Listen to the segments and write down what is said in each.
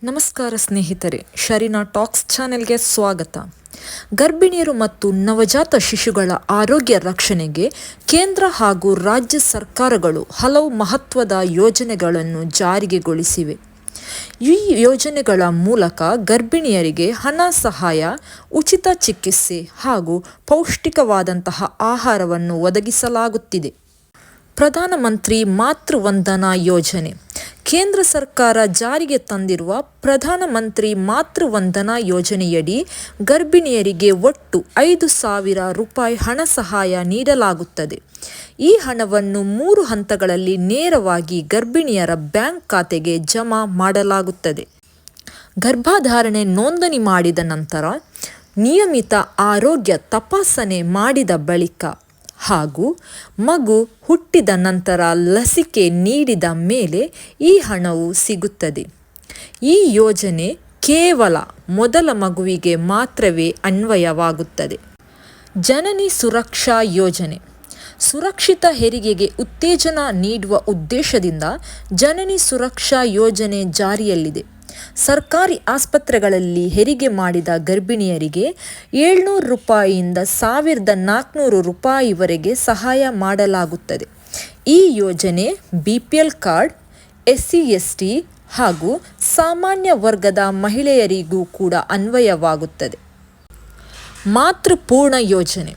ನಮಸ್ಕಾರ ಸ್ನೇಹಿತರೆ, ಶರೀನಾ ಟಾಕ್ಸ್ ಚಾನೆಲ್ಗೆ ಸ್ವಾಗತ. ಗರ್ಭಿಣಿಯರು ಮತ್ತು ನವಜಾತ ಶಿಶುಗಳ ಆರೋಗ್ಯ ರಕ್ಷಣೆಗೆ ಕೇಂದ್ರ ಹಾಗೂ ರಾಜ್ಯ ಸರ್ಕಾರಗಳು ಹಲವು ಮಹತ್ವದ ಯೋಜನೆಗಳನ್ನು ಜಾರಿಗೆಗೊಳಿಸಿವೆ. ಈ ಯೋಜನೆಗಳ ಮೂಲಕ ಗರ್ಭಿಣಿಯರಿಗೆ ಹಣ ಸಹಾಯ, ಉಚಿತ ಚಿಕಿತ್ಸೆ ಹಾಗೂ ಪೌಷ್ಟಿಕವಾದಂತಹ ಆಹಾರವನ್ನು ಒದಗಿಸಲಾಗುತ್ತಿದೆ. ಪ್ರಧಾನಮಂತ್ರಿ ಮಾತೃವಂದನಾ ಯೋಜನೆ. ಕೇಂದ್ರ ಸರ್ಕಾರ ಜಾರಿಗೆ ತಂದಿರುವ ಪ್ರಧಾನಮಂತ್ರಿ ಮಾತೃವಂದನಾ ಯೋಜನೆಯಡಿ ಗರ್ಭಿಣಿಯರಿಗೆ ಒಟ್ಟು 5,000 ರೂಪಾಯಿ ಹಣ ಸಹಾಯ ನೀಡಲಾಗುತ್ತದೆ. ಈ ಹಣವನ್ನು 3 ಹಂತಗಳಲ್ಲಿ ನೇರವಾಗಿ ಗರ್ಭಿಣಿಯರ ಬ್ಯಾಂಕ್ ಖಾತೆಗೆ ಜಮಾ ಮಾಡಲಾಗುತ್ತದೆ. ಗರ್ಭಧಾರಣೆ ನೋಂದಣಿ ಮಾಡಿದ ನಂತರ, ನಿಯಮಿತ ಆರೋಗ್ಯ ತಪಾಸಣೆ ಮಾಡಿದ ಬಳಿಕ ಹಾಗೂ ಮಗು ಹುಟ್ಟಿದ ನಂತರ ಲಸಿಕೆ ನೀಡಿದ ಮೇಲೆ ಈ ಹಣವು ಸಿಗುತ್ತದೆ. ಈ ಯೋಜನೆ ಕೇವಲ ಮೊದಲ ಮಗುವಿಗೆ ಮಾತ್ರವೇ ಅನ್ವಯವಾಗುತ್ತದೆ. ಜನನಿ ಸುರಕ್ಷಾ ಯೋಜನೆ. ಸುರಕ್ಷಿತ ಹೆರಿಗೆಗೆ ಉತ್ತೇಜನ ನೀಡುವ ಉದ್ದೇಶದಿಂದ ಜನನಿ ಸುರಕ್ಷಾ ಯೋಜನೆ ಜಾರಿಯಲ್ಲಿದೆ. ಸರ್ಕಾರಿ ಆಸ್ಪತ್ರೆಗಳಲ್ಲಿ ಹೆರಿಗೆ ಮಾಡಿದ ಗರ್ಭಿಣಿಯರಿಗೆ 700 ರೂಪಾಯಿಯಿಂದ 1,400 ರೂಪಾಯಿವರೆಗೆ ಸಹಾಯ ಮಾಡಲಾಗುತ್ತದೆ. ಈ ಯೋಜನೆ BPL ಕಾರ್ಡ್, SC/ST ಹಾಗೂ ಸಾಮಾನ್ಯ ವರ್ಗದ ಮಹಿಳೆಯರಿಗೂ ಕೂಡ ಅನ್ವಯವಾಗುತ್ತದೆ. ಮಾತೃಪೂರ್ಣ ಯೋಜನೆ.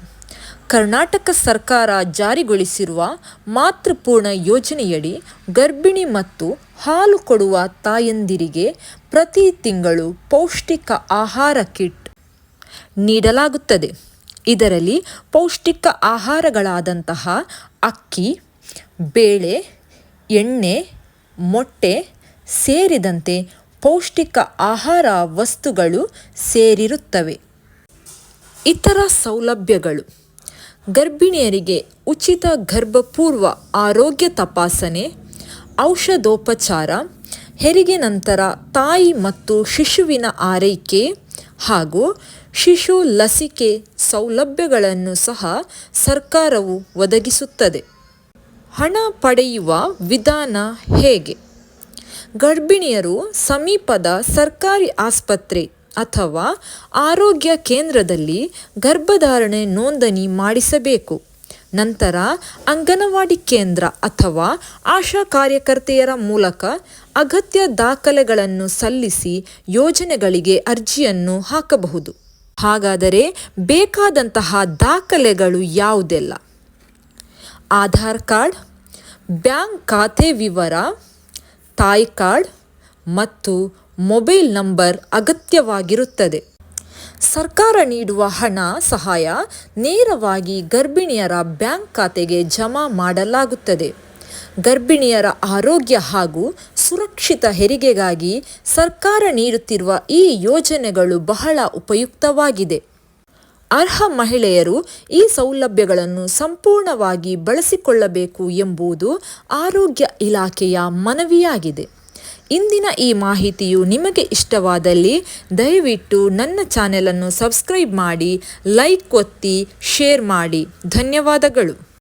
ಕರ್ನಾಟಕ ಸರ್ಕಾರ ಜಾರಿಗೊಳಿಸಿರುವ ಮಾತೃಪೂರ್ಣ ಯೋಜನೆಯಡಿ ಗರ್ಭಿಣಿ ಮತ್ತು ಹಾಲು ಕೊಡುವ ತಾಯಂದಿರಿಗೆ ಪ್ರತಿ ತಿಂಗಳು ಪೌಷ್ಟಿಕ ಆಹಾರ ಕಿಟ್ ನೀಡಲಾಗುತ್ತದೆ. ಇದರಲ್ಲಿ ಪೌಷ್ಟಿಕ ಆಹಾರಗಳಾದಂತಹ ಅಕ್ಕಿ, ಬೇಳೆ, ಎಣ್ಣೆ, ಮೊಟ್ಟೆ ಸೇರಿದಂತೆ ಪೌಷ್ಟಿಕ ಆಹಾರ ವಸ್ತುಗಳು ಸೇರಿರುತ್ತವೆ. ಇತರ ಸೌಲಭ್ಯಗಳು: ಗರ್ಭಿಣಿಯರಿಗೆ ಉಚಿತ ಗರ್ಭಪೂರ್ವ ಆರೋಗ್ಯ ತಪಾಸಣೆ, ಔಷಧೋಪಚಾರ, ಹೆರಿಗೆ ನಂತರ ತಾಯಿ ಮತ್ತು ಶಿಶುವಿನ ಆರೈಕೆ ಹಾಗೂ ಶಿಶು ಲಸಿಕೆ ಸೌಲಭ್ಯಗಳನ್ನು ಸಹ ಸರ್ಕಾರವು ಒದಗಿಸುತ್ತದೆ. ಹಣ ಪಡೆಯುವ ವಿಧಾನ ಹೇಗೆ? ಗರ್ಭಿಣಿಯರು ಸಮೀಪದ ಸರ್ಕಾರಿ ಆಸ್ಪತ್ರೆ ಅಥವಾ ಆರೋಗ್ಯ ಕೇಂದ್ರದಲ್ಲಿ ಗರ್ಭಧಾರಣೆ ನೋಂದಣಿ ಮಾಡಿಸಬೇಕು. ನಂತರ ಅಂಗನವಾಡಿ ಕೇಂದ್ರ ಅಥವಾ ಆಶಾ ಕಾರ್ಯಕರ್ತೆಯರ ಮೂಲಕ ಅಗತ್ಯ ದಾಖಲೆಗಳನ್ನು ಸಲ್ಲಿಸಿ ಯೋಜನೆಗಳಿಗೆ ಅರ್ಜಿಯನ್ನು ಹಾಕಬಹುದು. ಹಾಗಾದರೆ ಬೇಕಾದಂತಹ ದಾಖಲೆಗಳು ಯಾವುದೆಲ್ಲ? ಆಧಾರ್ ಕಾರ್ಡ್, ಬ್ಯಾಂಕ್ ಖಾತೆ ವಿವರ, ತಾಯಿ ಕಾರ್ಡ್ ಮತ್ತು ಮೊಬೈಲ್ ನಂಬರ್ ಅಗತ್ಯವಾಗಿರುತ್ತದೆ. ಸರ್ಕಾರ ನೀಡುವ ಹಣ ಸಹಾಯ ನೇರವಾಗಿ ಗರ್ಭಿಣಿಯರ ಬ್ಯಾಂಕ್ ಖಾತೆಗೆ ಜಮಾ ಮಾಡಲಾಗುತ್ತದೆ. ಗರ್ಭಿಣಿಯರ ಆರೋಗ್ಯ ಹಾಗೂ ಸುರಕ್ಷಿತ ಹೆರಿಗೆಗಾಗಿ ಸರ್ಕಾರ ನೀಡುತ್ತಿರುವ ಈ ಯೋಜನೆಗಳು ಬಹಳ ಉಪಯುಕ್ತವಾಗಿದೆ. ಅರ್ಹ ಮಹಿಳೆಯರು ಈ ಸೌಲಭ್ಯಗಳನ್ನು ಸಂಪೂರ್ಣವಾಗಿ ಬಳಸಿಕೊಳ್ಳಬೇಕು ಎಂಬುದು ಆರೋಗ್ಯ ಇಲಾಖೆಯ ಮನವಿಯಾಗಿದೆ. ಇಂದಿನ ಈ ಮಾಹಿತಿಯು ನಿಮಗೆ ಇಷ್ಟವಾದಲ್ಲಿ ದಯವಿಟ್ಟು ನನ್ನ ಚಾನೆಲನ್ನು ಸಬ್ಸ್ಕ್ರೈಬ್ ಮಾಡಿ, ಲೈಕ್ ಒತ್ತಿ, ಶೇರ್ ಮಾಡಿ. ಧನ್ಯವಾದಗಳು.